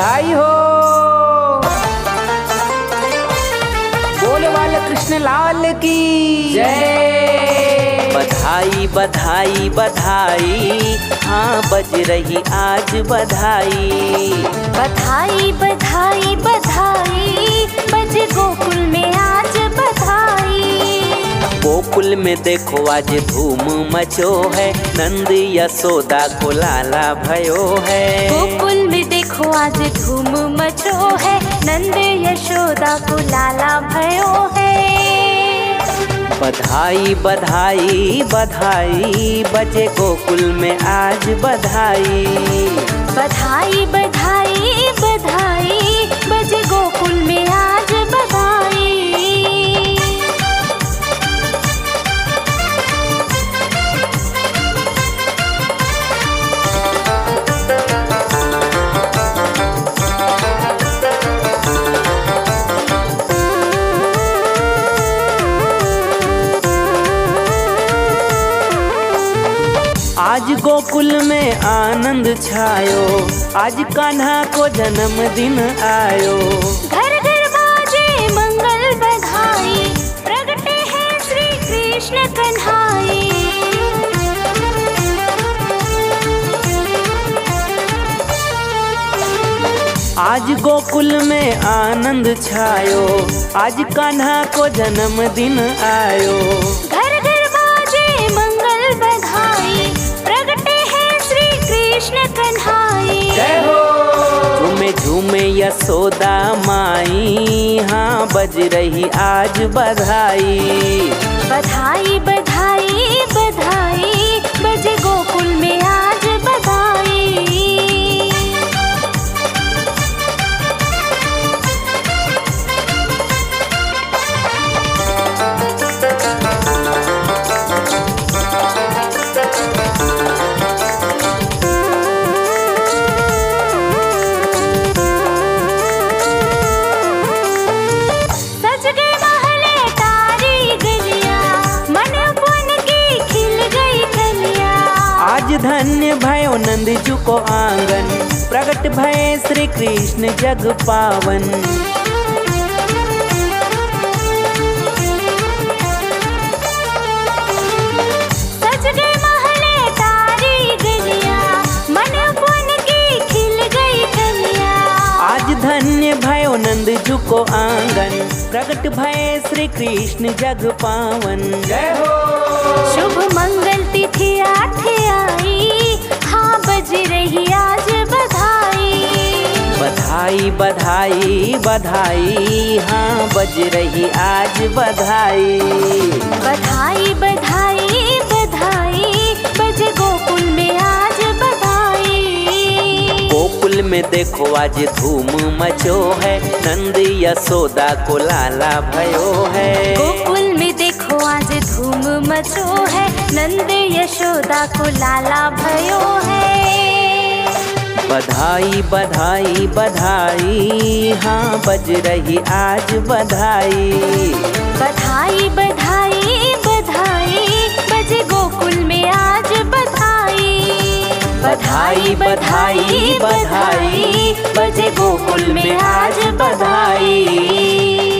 बधाई हो। बोले वाले कृष्ण लाल की जय। बधाई बधाई बधाई, हाँ बज रही आज बधाई। बधाई बधाई बधाई, बजे गोकुल में आज बधाई। गोकुल में देखो आज धूम मचो है, नंद यशोदा को लाला भयो है। गोकुल में देखो आज धूम मचो है, नंद यशोदा को लाला भयो है। बधाई बधाई बधाई, बजे गोकुल में आज बधाई। बधाई बधाई बधाई, बजे गोकुल में आज बधाई। आज गोकुल में आनंद छायो, आज कान्हा को जन्मदिन आयो। घर घर बाजे मंगल बधाई, प्रगटे हैं श्री कृष्ण कन्हाई। आज गोकुल में आनंद छायो, आज कान्हा को जन्मदिन आयो। घर घर बाजे मंगल बधाई, प्रगटे हैं श्री कृष्ण कन्हाई। जय हो। झूमे झूमे यशोदा माई, हाँ बज रही आज बधाई। बधाई बधाई बधाई, बजे गोकुल में आज बधाई। सज गए महले तारी गलियां, मन बुन की खिल गई कलियां। आज धन्य भयो नंद जू को आंगन, प्रगट भये श्री कृष्ण जग पावन। सज गए महले तारी गलियां, मन बुन की खिल गई कलियां। आज धन्य भयो नंद जू को आंगन, प्रगट भये श्री कृष्ण जग पावन। जय हो। शुभ मंगल तिथि आठ आई, हाँ बज रही आज बधाई। बधाई बधाई बधाई, हाँ बज रही आज बधाई। बधाई बधाई बधाई, बजे गोकुल में आज बधाई। गोकुल में देखो आज धूम मचो है, नंद यशोदा को लाला भयो है। गोकुल में देखो आज धूम मचो है, नंद यशोदा को लाला भयो है। बधाई बधाई बधाई, हाँ बज रही आज बधाई। बधाई बधाई बधाई, बजे गोकुल में आज बधाई। बधाई बधाई बधाई, बजे गोकुल में आज बधाई।